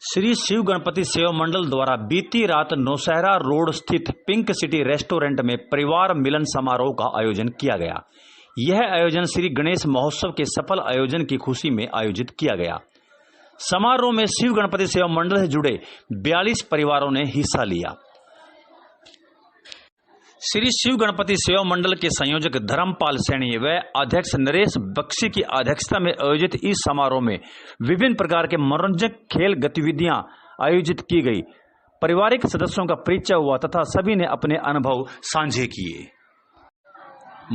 श्री शिव गणपति सेवा मंडल द्वारा बीती रात नौशहरा रोड स्थित पिंक सिटी रेस्टोरेंट में परिवार मिलन समारोह का आयोजन किया गया। यह आयोजन श्री गणेश महोत्सव के सफल आयोजन की खुशी में आयोजित किया गया। समारोह में शिव गणपति सेवा मंडल से जुड़े 42 परिवारों ने हिस्सा लिया। श्री शिव गणपति सेवा मंडल के संयोजक धर्मपाल सैनी व अध्यक्ष नरेश बख्शी की अध्यक्षता में आयोजित इस समारोह में विभिन्न प्रकार के मनोरंजक खेल गतिविधियां आयोजित की गई। पारिवारिक सदस्यों का परिचय हुआ तथा सभी ने अपने अनुभव साझे किए।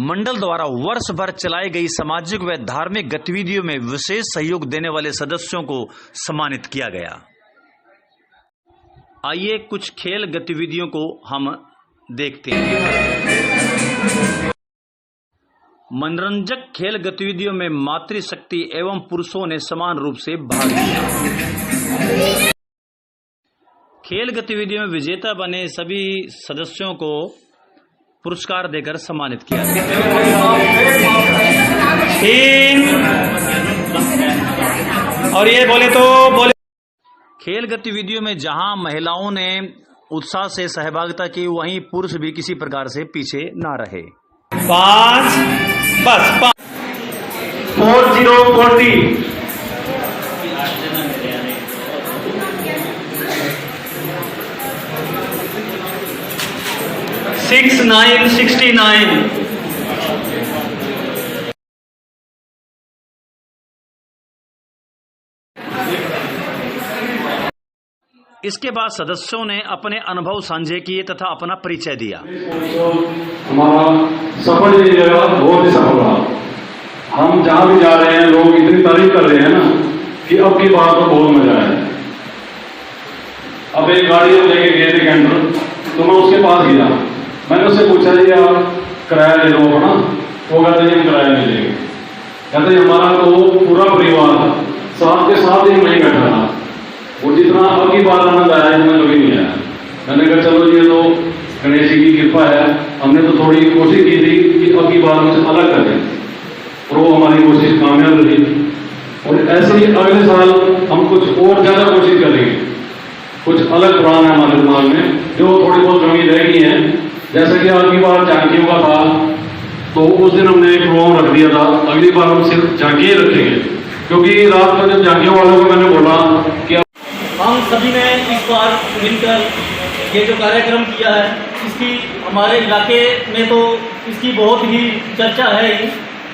मंडल द्वारा वर्ष भर चलाई गई सामाजिक व धार्मिक गतिविधियों में विशेष सहयोग देने वाले सदस्यों को सम्मानित किया गया। आइए कुछ खेल गतिविधियों को हम देखते हैं। मनोरंजक खेल गतिविधियों में मातृशक्ति एवं पुरुषों ने समान रूप से भाग लिया। खेल गतिविधियों में विजेता बने सभी सदस्यों को पुरस्कार देकर सम्मानित किया गया। और ये बोले खेल गतिविधियों में जहां महिलाओं ने उत्साह से सहभागिता की, वहीं पुरुष भी किसी प्रकार से पीछे ना रहे। 5 बस 40 69 69। इसके बाद सदस्यों ने अपने अनुभव साझे किए तथा अपना परिचय दिया। हमारा सफल ये जगह बहुत ही सफल रहा। हम जहाँ भी जा रहे हैं लोग इतनी तारीफ कर रहे हैं ना कि अब की बात तो बहुत मजा है। अब एक गाड़ी हम लेके गए थे कैंटर, तो मैं उसके पास गया। मैंने उससे पूछा जी आप किराया ले लो अपना। वो कहते हैं हम किराया नहीं लेंगे। कहते हमारा तो पूरा परिवार साथ के साथ ही वहीं बैठा था। वो जितना अब की बार आनंद आया है मैं कभी नहीं आया। मैंने कहा चलो ये तो गणेश जी की कृपा है। हमने तो थोड़ी कोशिश की थी कि अब की बार उसे अलग करें और वो हमारी कोशिश कामयाब रही। और ऐसे ही अगले साल हम कुछ और ज्यादा कोशिश करेंगे। कुछ अलग प्लान है हमारे दिमाग में जो थोड़ी बहुत कमी रह गई है। जैसे कि अब की बार झांकियों का था तो उस दिन हमने एक प्रोग्राम रख दिया था। अगली बार हम सिर्फ झांकियां रखेंगे, क्योंकि रात में जब झांकियों वालों को मैंने बोला कि हम सभी ने इस बार मिलकर ये जो कार्यक्रम किया है, इसकी हमारे इलाके में तो इसकी बहुत ही चर्चा है ही।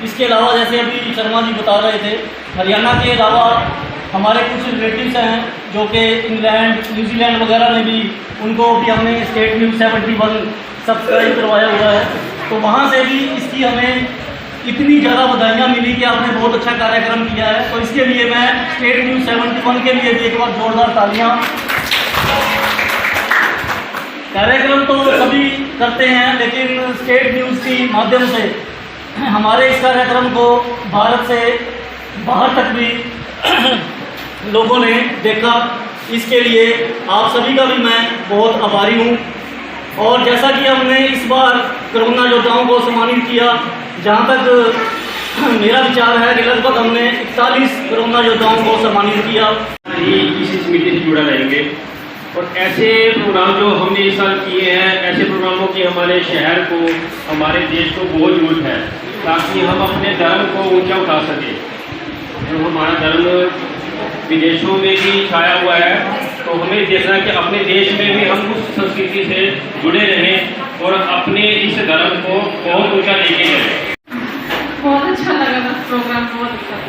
इसके अलावा जैसे अभी शर्मा जी बता रहे थे, हरियाणा के अलावा हमारे कुछ रिलेटिव्स हैं जो कि इंग्लैंड न्यूजीलैंड वगैरह में भी, उनको भी हमने स्टेट न्यूज़ 71 सब्सक्राइब करवाया हुआ है। तो वहाँ से भी इसकी हमें इतनी ज़्यादा बधाइयाँ मिली कि आपने बहुत अच्छा कार्यक्रम किया है। तो इसके लिए मैं स्टेट न्यूज़ 71 के लिए भी एक बार जोरदार तालियाँ। कार्यक्रम तो सभी करते हैं, लेकिन स्टेट न्यूज़ के माध्यम से हमारे इस कार्यक्रम को भारत से बाहर तक भी लोगों ने देखा। इसके लिए आप सभी का भी मैं बहुत आभारी हूँ। और जैसा कि हमने इस बार कोरोना योद्धाओं को सम्मानित किया, जहाँ तक मेरा विचार है कि लगभग हमने 41 कोरोना योद्धाओं को सम्मानित किया। इस समिति से जुड़ा रहेंगे और ऐसे प्रोग्राम जो हमने इस साल किए हैं, ऐसे प्रोग्रामों की हमारे शहर को, हमारे देश को बहुत जरूरत है, ताकि हम अपने धर्म को ऊंचा उठा सकें। जो हमारा धर्म विदेशों में भी छाया हुआ है, तो हमें देखना कि अपने देश में भी हम उस संस्कृति से जुड़े रहें और अपने इस धर्म को बहुत ऊंचा लेके जाएं। बहुत अच्छा लगा बस प्रोग्राम, बहुत अच्छा था।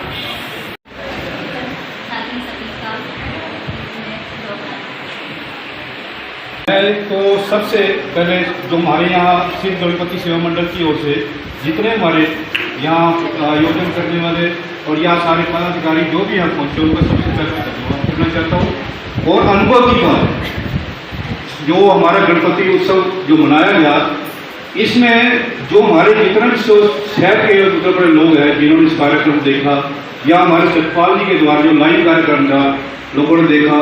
मैं तो सबसे पहले जो हमारे यहाँ शिव गणपति सेवा मंडल की ओर से जितने हमारे यहाँ आयोजन करने वाले और यहाँ सारे पदाधिकारी जो भी यहाँ पहुँचे उनका सबसे पहले धन्यवाद करना चाहता हूँ। और अनुभव की बात, जो हमारा गणपति उत्सव जो मनाया गया, इसमें जो हमारे जितने शहर के बड़े बड़े लोग हैं जिन्होंने इस कार्यक्रम देखा, या हमारे सतपाल जी के द्वारा जो लाइव कार्यक्रम था लोगों ने देखा,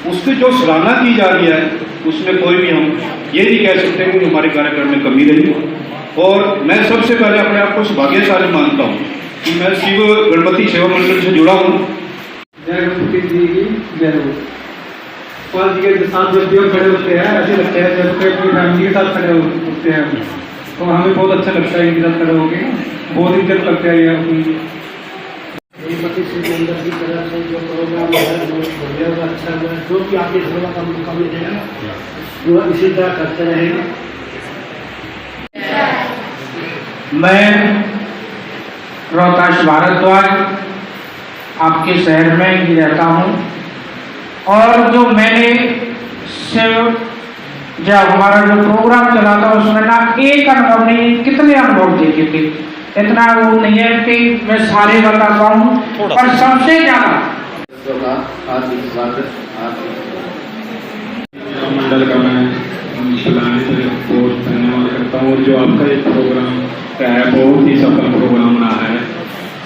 उसकी जो सराहना की जा रही है, उसमें कोई भी हम ये नहीं कह सकते कि हमारे कार्यक्रम में कमी रही। और मैं सबसे पहले अपने आप को सौभाग्यशाली मानता हूँ कि मैं शिव गणपति सेवा मंडल से जुड़ा हूँ। जय गणपति जी की जय हो। पाल जी के साथ जब भी हम खड़े होते हैं ऐसे लगता है जब कोई अपनी फैमिली के साथ खड़े होते हैं, तो हमें बहुत अच्छा लगता है इनके साथ खड़े होकर, बहुत इंटरेस्ट लगता है ये अपनी गणपति शिव मंदिर की तरफ से जो प्रोग्राम है बहुत बढ़िया और अच्छा हुआ, जो भी आगे सेवा का मौका मिलेगा वो इसी तरह करते रहेंगे। मैं रोहताश भारद्वाज आपके शहर में ही रहता हूँ, और जो मैंने जब हमारा जो प्रोग्राम चला था उसमें ना एक अनुभव नहीं, कितने अनुभव देखे थे, इतना वो नहीं है कि मैं सारे बता पाऊँ, पर सबसे ज्यादा मंडल का मैं बुलाने से बहुत धन्यवाद करता हूँ। और जो आपका ये प्रोग्राम का है बहुत ही सफल प्रोग्राम रहा है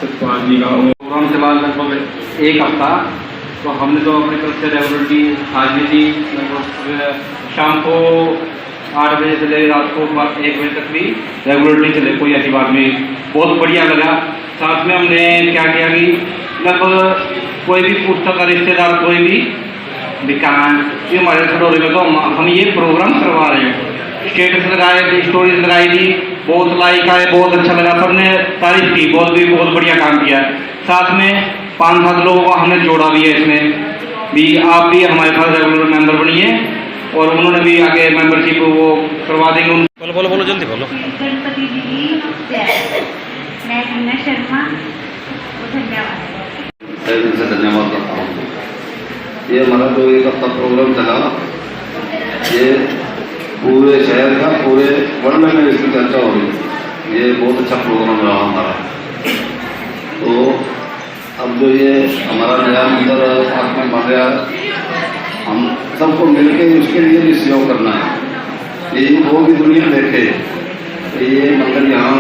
सतपाल जी का। प्रोग्राम चला लगभग एक हफ्ता, तो हमने तो अपनी तरफ से रेगुलरिटी हाजिरी दी, लगभग शाम को 8 बजे से ले रात को 1 बजे तक भी रेगुलरिटी चले, कोई ऐसी बात नहीं, बहुत बढ़िया लगा। साथ में हमने क्या किया कि लगभग कोई भी पुस्तक का रिश्तेदार कोई भी विकलांग ये हमारे खडोरे में, तो हम ये प्रोग्राम करवा रहे हैं। स्टेटस लगाए थे, स्टोरीज लगाई थी, बहुत लाइक आए, बहुत अच्छा लगा, सबने तारीफ की, बहुत बढ़िया काम किया। साथ में 5-7 लोगों को हमने जोड़ा भी है इसमें भी, आप भी हमारे साथ रेगुलर मेंबर बनिए, और उन्होंने भी आगे मेंबरशिप वो करवा देंगे। बोलो जल्दी बोलो। गणपति जी की जय। मैं अन्ना शर्मा, धन्यवाद करता हूँ। ये हमारा जो एक हफ्ता प्रोग्राम चला, ये पूरे शहर का, पूरे वर्ल्ड में इसकी चर्चा हो रही, ये बहुत अच्छा प्रोग्राम रहा हमारा। तो अब जो ये हमारा नया मंदिर हाथ में बन रहा है, हम सबको मिलकर उसके लिए भी सहयोग करना है। ये वो भी दुनिया देखे, तो ये मंदिर यहाँ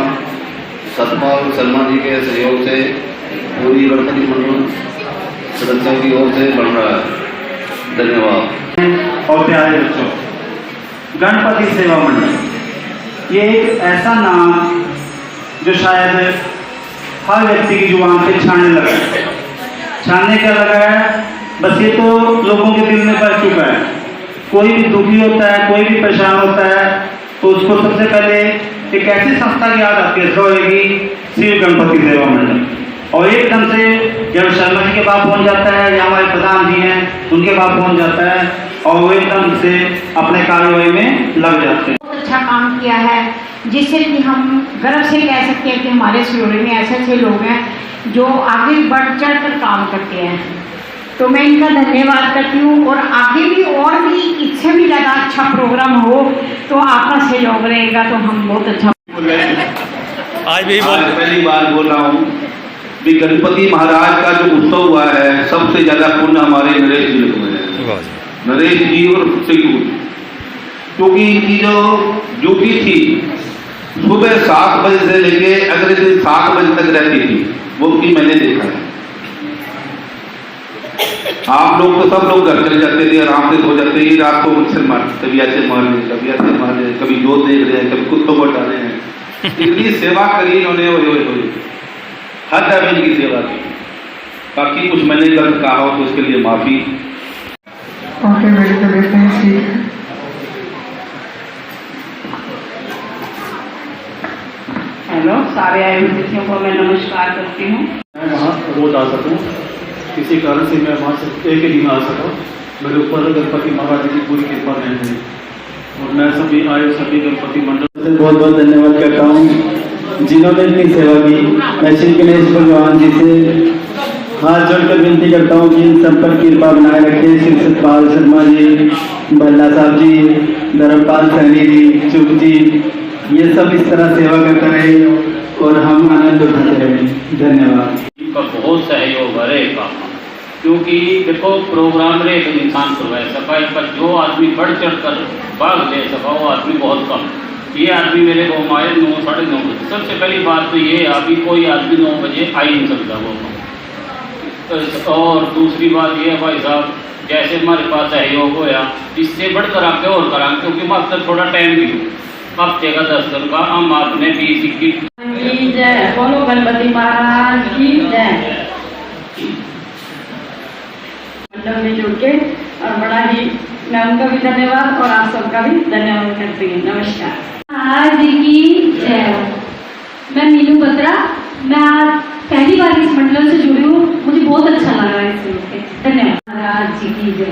सतपाल शर्मा जी के सहयोग से पूरी गणपति मंडल सदस्यों की ओर से बन रहा है। धन्यवाद। और प्यारे बच्चों, गणपति सेवा मंडल ये एक ऐसा नाम जो शायद हर व्यक्ति की जुबान पे छाने लगा है। छाने क्या लगा है, बस ये तो लोगों के दिल में बैठ चुका है। कोई भी दुखी होता है, कोई भी परेशान होता है, तो उसको सबसे पहले एक ऐसी संस्था की याद आती है, होगी श्री गणपति सेवा मंडल। और एकदम से जब शर्मा जी के बाप पहुंच जाता है, या हमारे प्रधान जी हैं उनके बाप पहुंच जाता है, और वो एकदम से अपने कार्यवाही में लग जाते हैं। बहुत अच्छा काम किया है, जिससे कि हम गर्व से कह सकते हैं कि हमारे सिरोही में ऐसे ऐसे लोग हैं जो आगे बढ़ चढ़ कर काम करते हैं। तो मैं इनका धन्यवाद करती हूँ, और आगे भी और भी इससे भी ज़्यादा अच्छा प्रोग्राम हो तो आपका सहयोग रहेगा, तो हम बहुत अच्छा। आज भी पहली बार बोल रहा हूँ कि गणपति महाराज का जो उत्सव हुआ है, सबसे ज्यादा पुण्य हमारे नरेश जी को है। नरेश जी और सिंह, क्योंकि इनकी जो ड्यूटी थी सुबह 7 बजे से लेके अगले दिन 7 बजे तक रहती थी, वो भी मैंने देखा है। आप लोग तो सब लोग घर चले जाते थे, आराम से सो जाते थे, रात को मुझसे कभी ऐसे मार रहे, कभी ऐसे मार रहे, कभी जोत देख रहे हैं, कभी कुत्तों को डाले हैं। इतनी सेवा करी इन्होंने, हर टाइम की सेवा की। बाकी कुछ मैंने गलत कहा हो तो उसके लिए माफी। ओके, मेरी तबीयत नहीं ठीक है। हेलो, सारे आए हुए व्यक्तियों को मैं नमस्कार करती हूँ। मैं वहाँ रोज आ सकूँ, किसी कारण से मैं वहाँ से एक ही दिन आ सका, मेरे ऊपर गणपति महाराज जी की पूरी कृपा रही, और मैं सभी आए सभी गणपति मंडल से बहुत बहुत धन्यवाद करता हूँ जिन्होंने इतनी सेवा की। मैं श्री गणेश भगवान जी से हाथ जोड़कर विनती करता हूँ कि इन सब पर कृपा बनाए रखें। श्री सतपाल शर्मा जी, बल्ला साहब जी, धर्मपाल सैनी जी, चुप जी, ये सब इस तरह सेवा करते रहे और हम आनंद उठाते रहे। धन्यवाद। इनका बहुत सहयोग है का, क्योंकि देखो प्रोग्राम रे एक इंसान करवा सका, पर जो आदमी बढ़ चढ़ कर भाग ले सका वो आदमी बहुत कम। ये आदमी मेरे को आए 9 साढ़े 9 बजे। सबसे पहली बात तो ये अभी कोई आदमी 9 बजे आ ही नहीं सकता वो। और दूसरी बात ये है भाई साहब, जैसे हमारे पास सहयोग होया, इससे बढ़कर आके और करा, क्योंकि मतलब थोड़ा टाइम भी हफ्ते का 10 दिन का हम आपने 20-21 जय बोलो गणपति महाराज की जय। मंडल में जुड़ के और बड़ा ही मैं उनका भी धन्यवाद और आप सबका भी धन्यवाद करती हूँ। नमस्कार। आज की जय। मैं मीनू बत्रा, मैं आज पहली बार इस मंडल से जुड़ी हूँ, मुझे बहुत अच्छा लगा है इसमें। धन्यवाद। आज की जय।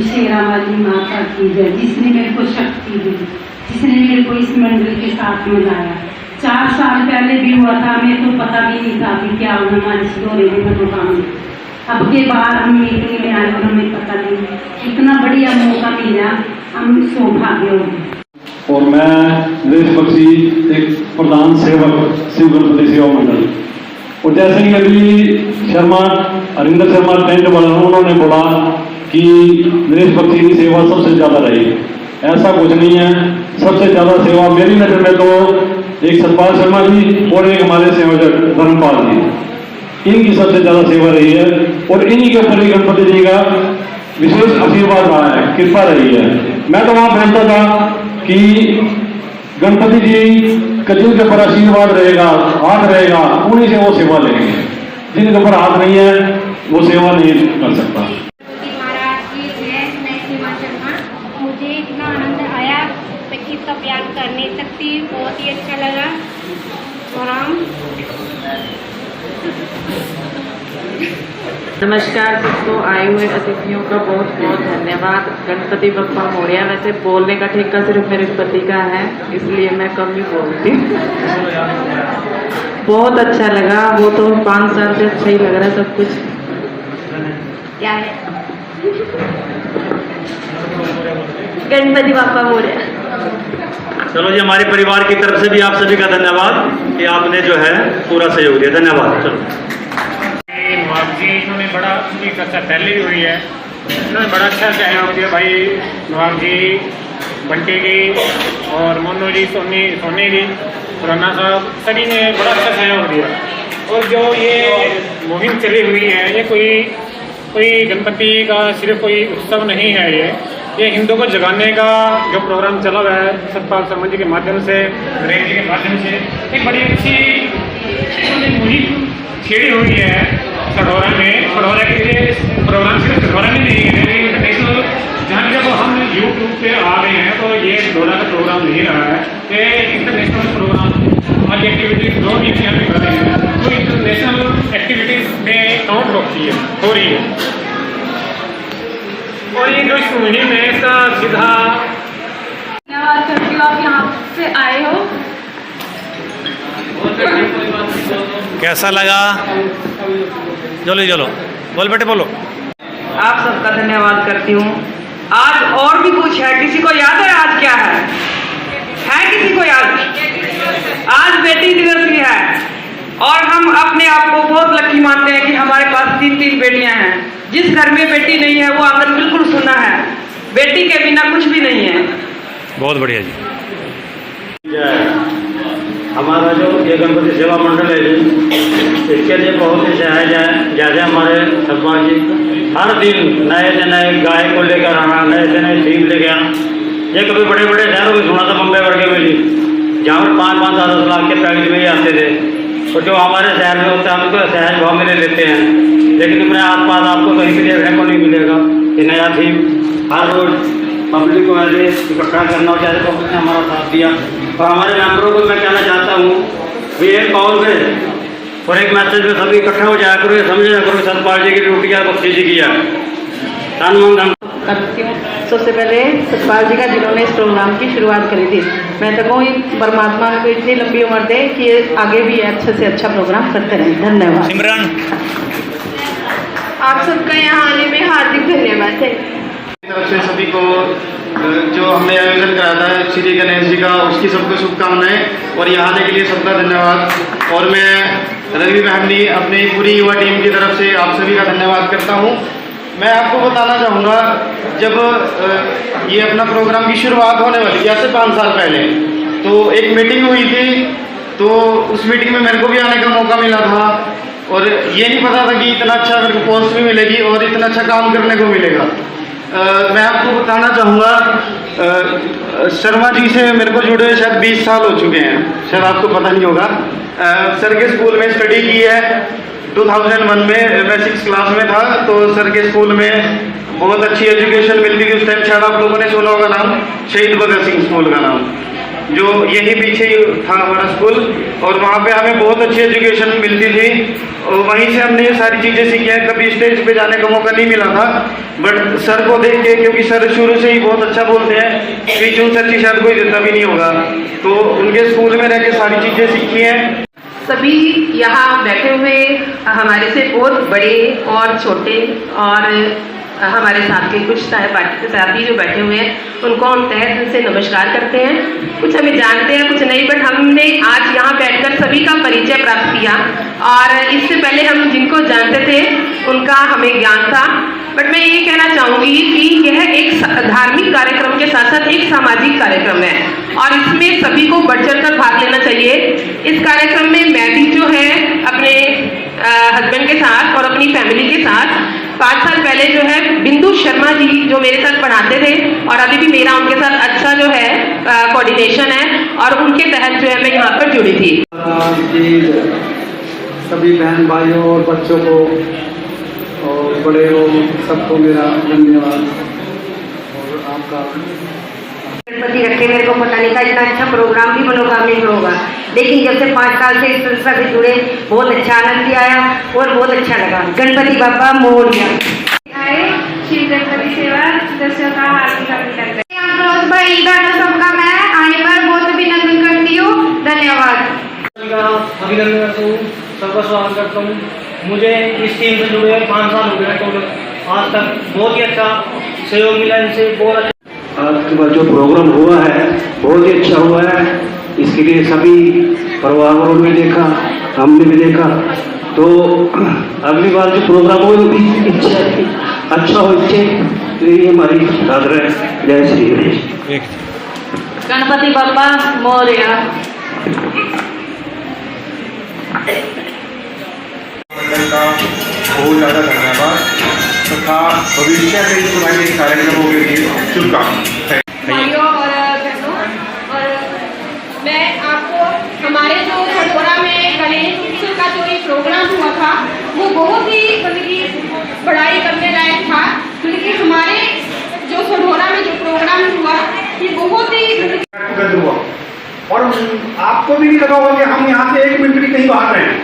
शेरा वाली माता की जय, जिसने मेरे को शक्ति दी, जिसने मेरे को इस मंडल के साथ में लाया। 4 साल पहले भी हुआ था, हमें तो पता भी नहीं था कि क्या होना हमारे सिदोरे में मनोकामना। अब के बाद हम मीटिंग में आए और हमें पता नहीं, इतना बढ़िया मौका मिला, हम सौभाग्य हो गए। और मैं नरेश बख्शी, एक प्रधान सेवक शिव गणपति सेवा मंडल। और जैसे कि अभी शर्मा हरिंदर शर्मा टेंट वाला उन्होंने बोला कि नरेश बख्शी की सेवा सबसे ज़्यादा रही, ऐसा कुछ नहीं है। सबसे ज़्यादा सेवा मेरी नज़र में तो एक सतपाल शर्मा जी और एक हमारे संयोजक धर्मपाल जी, इनकी सबसे ज़्यादा सेवा रही है। और इन्हीं के ऊपर ही गणपति जी का विशेष आशीर्वाद रहा है, कृपा रही है। मैं तो वहाँ बोलता था कि गणपति जी का जिनके ऊपर आशीर्वाद रहेगा, हाथ रहेगा, उन्हीं से वो सेवा लेंगे। जिनके ऊपर हाथ नहीं है वो सेवा नहीं कर सकता। मुझे इतना आनंद आया, मैं इसका बयान कर नहीं सकती, बहुत ही अच्छा लगा। और हम नमस्कार सबको, आए हुए अतिथियों का बहुत बहुत धन्यवाद। गणपति बप्पा मोरया। वैसे बोलने का ठेका सिर्फ मेरे पति का है, इसलिए मैं कम ही बोलती हूँ। बहुत अच्छा लगा, वो तो 5 साल से अच्छा ही लग रहा है सब कुछ। क्या है गणपति बप्पा मोरया। चलो जी, हमारे परिवार की तरफ से भी आप सभी का धन्यवाद कि आपने जो है पूरा सहयोग दिया। धन्यवाद। चलो नवाब जी, इन्होंने बड़ा उनकी चर्चा पहले भी हुई है, इन्होंने बड़ा अच्छा सहयोग दिया भाई। नवाब जी, बंटी जी और मोनू जी, सोनी जी, राना साहब, सभी ने बड़ा अच्छा सहयोग दिया। और जो ये मुहिम चली हुई है, ये कोई गणपति का सिर्फ कोई उत्सव नहीं है, ये हिंदू को जगाने का जो प्रोग्राम चला हुआ है सतपाल शर्मा जी के माध्यम से, नरेश जी के माध्यम से, एक बड़ी अच्छी मुहिम छेड़ी हुई है सढौरा में। सढौरा के लिए प्रोग्राम सिर्फ सढौरा में नहीं है, लेकिन इंटरनेशनल जहाँ जब हम यूट्यूब पे आ रहे हैं तो ये सढौरा का प्रोग्राम नहीं रहा है, ये इंटरनेशनल प्रोग्राम हमारी एक्टिविटीज जो भी यहाँ पे कर रहे हैं वो इंटरनेशनल एक्टिविटीज में काउंट हो रही है। और ये जो इस मुहिम है इसका सीधा धन्यवाद करती हूँ, आप यहाँ से आए हो। कैसा लगा? चलो बोल बेटे बोलो। आप सबका धन्यवाद करती हूँ। आज और भी कुछ है, किसी को याद है आज क्या है किसी को याद? आज बेटी दिवस भी है और हम अपने आप को बहुत लकी मानते हैं कि हमारे पास 3 बेटियां हैं। जिस घर में बेटी नहीं है वो आंगन बिल्कुल सुना है, बेटी के बिना कुछ भी नहीं है। बहुत बढ़िया जी। हमारा जो ये गणपति सेवा मंडल है जी, इसके लिए बहुत ही जैसे हमारे सरपंच जी हर दिन नए से नए गाय को लेकर आना, नए से नए सीप लेके आना। ये कभी बड़े बड़े शहरों में सुना था, बम्बई वर्गे में जी, जहाँ पर 5-5, 10-10 लाख के पैकेज में ही आते थे। और जो हमारे शहर में होता है हम उसको सहज भाव में ले लेते हैं, लेकिन अपने आसपास आपको कहीं भी देखने को नहीं मिलेगा कि नया सीप हर रोज पब्लिक को ऐसे इकट्ठा करना हो। जैसे पब्लिक ने हमारा साथ दिया और हमारे मेंबरों को मैं कहना चाहता हूँ कि एक कॉल में और एक मैसेज में सभी इकट्ठा हो जाया करो, समझ जाया करो सतपाल जी की ड्यूटी है, बख्शी जी की है। करती हूँ। सबसे पहले सतपाल जी का, जिन्होंने इस प्रोग्राम की शुरुआत करी थी। मैं तो कहूँ परमात्मा को इतनी लंबी उम्र दे कि आगे भी अच्छे से अच्छा प्रोग्राम करते रहें। धन्यवाद। सिमरन, आप सबका यहाँ आने में हार्दिक धन्यवाद है। तरफ से सभी को जो हमने आयोजन कराया था श्री गणेश जी का, उसकी सबको शुभकामनाएं और यहाँ आने के लिए सबका धन्यवाद। और मैं रवि बहनी अपनी पूरी युवा टीम की तरफ से आप सभी का धन्यवाद करता हूँ। मैं आपको बताना चाहूँगा, जब ये अपना प्रोग्राम की शुरुआत होने वाली थी, ऐसे 5 साल पहले, तो एक मीटिंग हुई थी, तो उस मीटिंग में मेरे को भी आने का मौका मिला था और ये नहीं पता था कि इतना अच्छा मेरे को पोस्ट भी मिलेगी और इतना अच्छा काम करने को मिलेगा। मैं आपको बताना चाहूँगा, शर्मा जी से मेरे को जुड़े शायद 20 साल हो चुके हैं, शायद आपको पता नहीं होगा। सर के स्कूल में स्टडी की है 2001 में, मैं 6th क्लास में था, तो सर के स्कूल में बहुत अच्छी एजुकेशन मिलती थी उस टाइम। शायद आप लोगों ने सुना होगा नाम, शहीद भगत सिंह स्कूल का नाम, जो यहीं पीछे ही था हमारा स्कूल, और वहाँ पे हमें बहुत अच्छी एजुकेशन मिलती थी और वहीं से हमने ये सारी चीज़ें सीखी हैं। कभी स्टेज पे जाने का मौका नहीं मिला था, बट सर को देख के, क्योंकि सर शुरू से ही बहुत अच्छा बोलते हैं, स्पीच उनसे अच्छी शायद कोई देता भी नहीं होगा, तो उनके स्कूल में रह के सारी चीज़ें सीखी हैं। सभी यहाँ बैठे हुए हमारे से बहुत बड़े और छोटे और हमारे साथ के कुछ पार्टी के साथी जो बैठे हुए हैं उनको हम तहे दिल से नमस्कार करते हैं। कुछ हमें जानते हैं, कुछ नहीं, बट हमने आज यहाँ बैठकर सभी का परिचय प्राप्त किया और इससे पहले हम जिनको जानते थे उनका हमें ज्ञान था। बट मैं ये कहना चाहूँगी कि यह एक धार्मिक कार्यक्रम के साथ साथ एक सामाजिक कार्यक्रम है और इसमें सभी को बढ़ चढ़ कर भाग लेना चाहिए। इस कार्यक्रम में मैं भी जो है अपने हस्बैंड के साथ और अपनी फैमिली के साथ 5 साल पहले जो है बिंदु शर्मा जी जो मेरे साथ पढ़ाते थे और अभी भी मेरा उनके साथ अच्छा जो है कोऑर्डिनेशन है और उनके तहत जो है मैं यहाँ पर जुड़ी थी। सभी बहन भाइयों और बच्चों को और बड़े लोग सबको मेरा धन्यवाद। और आपका गणपति रखे, मेरे को पता नहीं था इतना अच्छा प्रोग्राम भी मनोकामनी में होगा, लेकिन जब से 5 साल से इस संस्था से जुड़े बहुत अच्छा आनंद भी आया और बहुत अच्छा लगा। गणपति बाबा मोरया। श्री गणपति सेवा सदस्यों का हार्दिक अभिनंदन। भाई सबका मैं आने पर बहुत अभिनंदन करती हूँ, धन्यवाद। अभिनंदन करता हूँ, सबका स्वागत करता हूँ। मुझे इस टीम से जुड़े 5 साल हो गए टोटल, आज तक बहुत ही अच्छा सहयोग मिला इनसे, बहुत अच्छा। आज के बाद जो प्रोग्राम हुआ है बहुत ही अच्छा हुआ है, इसके लिए सभी परिवारों ने देखा, हमने भी देखा, तो अगली बार जो प्रोग्राम हो इच्छा अच्छा हो, तो ये हमारी आदर है। जय श्री गणेश। गणपति बाबा मोरया। बहुत ज़्यादा धन्यवाद तथा भविष्य के इस तरह के कार्यक्रमों के लिए शुभकामनाएं। भाइयों और बहनों, और मैं आपको हमारे जो सडोरा में गणेश उत्सव का जो ये प्रोग्राम हुआ था वो बहुत ही मतलब कि बड़ाई करने लायक था, क्योंकि हमारे जो सडोरा में जो प्रोग्राम हुआ ये बहुत ही हुआ और आपको भी नहीं लगा होगा कि हम यहाँ से 1 मिनट भी कहीं बाहर रहे हैं।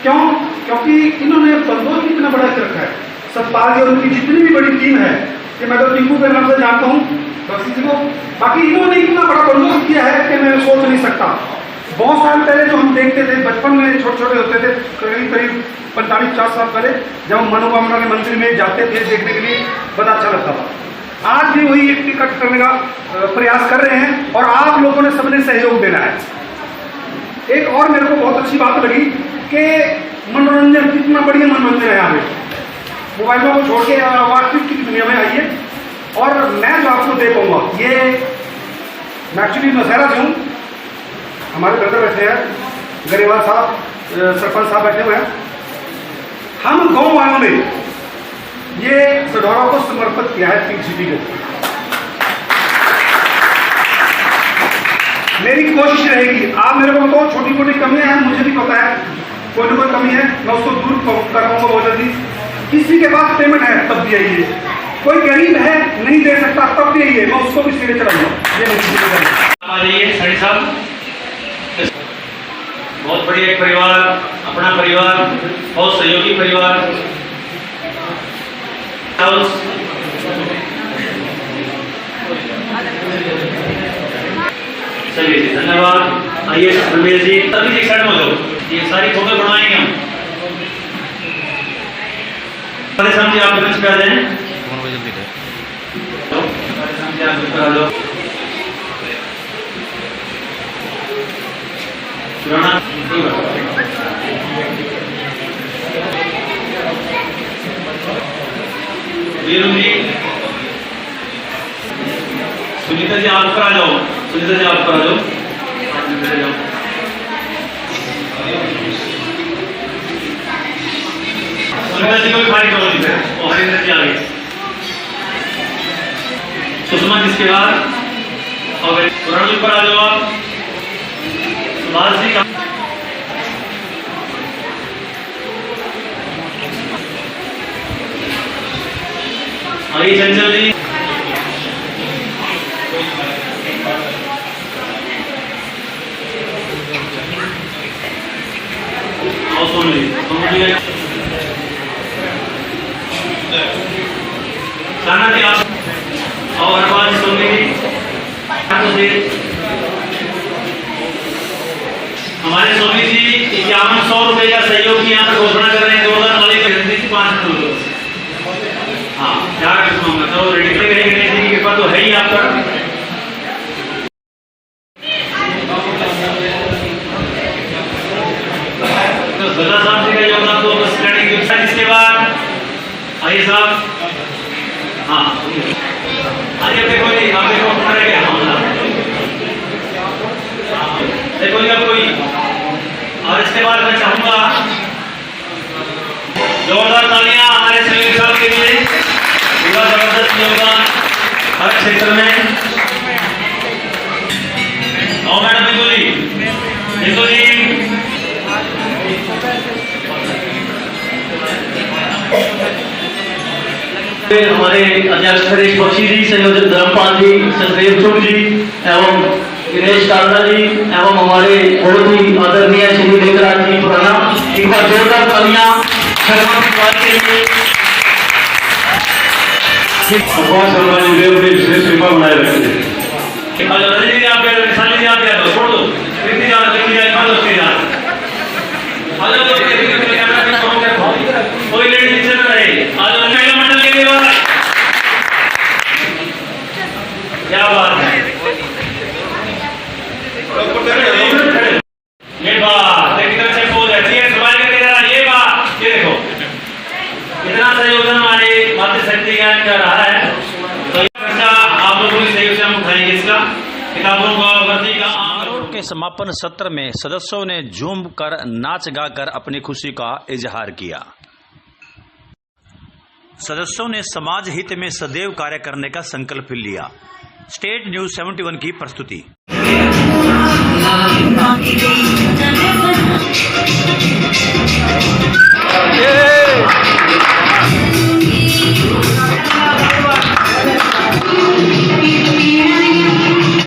क्यों? क्योंकि इन्होंने बंदोबस्त इतना बड़ा कर रखा है। सतपाल जी और उनकी जितनी भी बड़ी टीम है, कि मैं तो टिंकू के नाम से जानता हूँ बख्शी जी को, बाकी इन्होंने इतना बड़ा बंदोबस्त किया है कि मैं सोच नहीं सकता। बहुत साल पहले जो हम देखते थे, बचपन में छोटे छोटे होते थे, करीब 45-50 साल पहले जब हम मनोकामना के मंदिर में जाते थे देखने के लिए, बड़ा अच्छा लगता था। आज भी वही एक टिकट करने का प्रयास कर रहे हैं और आप लोगों ने सबने सहयोग देना है। एक और मेरे को बहुत अच्छी बात लगी कि मनोरंजन, कितना बढ़िया मनोरंजन है यहाँ पे। मोबाइलों को छोड़ के वास्तविक की दुनिया में आइए और मैं जो आपको दे पाऊंगा, ये मैं एक्चुअली नौशहरा से हूँ, हमारे ब्रदर बैठे हैं, गरेवाल साहब, सरपंच साहब बैठे हुए हैं। हम गाँव वालों ने ये सडोरा को समर्पित किया है पिंक सिटी को। मेरी कोशिश रहेगी, आप मेरे को बताओ छोटी मोटी कमियां हैं, मुझे भी पता है कोई ना कोई कमी है, मैं उसको दूर कर पाऊंगा बहुत जल्दी। किसी के पास पेमेंट है तब भी आइए, कोई गरीब है नहीं दे सकता तब भी आइए, मैं उसको भी सीधे चलाऊंगा। ये मेरी सड़ी साहब, बहुत बढ़िया एक परिवार, अपना परिवार, बहुत सहयोगी परिवार। चलिए धन्यवाद। आइए रमेश जी, सभी एक साइड में हो, ये सारी फोटो बनाएंगे हम। सामने आप मंच पे आ जाए, सुनीता जी आप ऊपर आ जाओ, सुनीता जी आप ऊपर आ जाओ, सुनीता जी को भी फाइट करो जी, और हरिंदर जी आगे, सुषमा जिसके बाद, और पुराण जी ऊपर आ जाओ आप, सुभाष जी का आइए चंचल जी। और सुन ली साना जी आप और आवाज सुन ली। हमारे स्वामी जी 5100 रुपए का सहयोग की यहाँ पर घोषणा कर रहे हैं। 2005 हाँ क्या तो रेडी गणेश जी की कृपा तो है ही आप पर। तो सदा साहब जी का योगदान तो बस इसके बाद आइए साहब। हाँ आइए देखो जी आप देखो देखो जी अब कोई। और इसके बाद मैं चाहूंगा जोरदार तालियां हमारे सहयोग साहब के लिए। पूरा जबरदस्त योगदान हर क्षेत्र में। और मैडम बिंदु जी हमारे अध्यक्ष हरीश बख्शी जी, संयोजक धर्मपाल जी, सतदेव चुग जी एवं दिनेश कालरा जी एवं हमारे बहुत ही आदरणीय श्री देवराज जी पुराना। एक बार जोरदार तालियां शर्मा परिवार के लिए। शर्मा जी ने अपनी विशेष कृपा बनाए रखी है। छोड़ दो कोई लेडीज चल रहे आज महिला मंडल के लिए क्या बात है। ये बात टेक्निकल से बोल रही है सवाल करके जरा ये बात ये देखो इतना संयोजन हमारे मातृशक्ति का रहा है। तो खर्चा आप लोगों के सहयोग से हम उठाएंगे इसका किताबों का वर्दी का। के समापन सत्र में सदस्यों ने झूम कर नाच गाकर अपनी खुशी का इजहार किया। सदस्यों ने समाज हित में सदैव कार्य करने का संकल्प लिया। स्टेट न्यूज 71 की प्रस्तुति।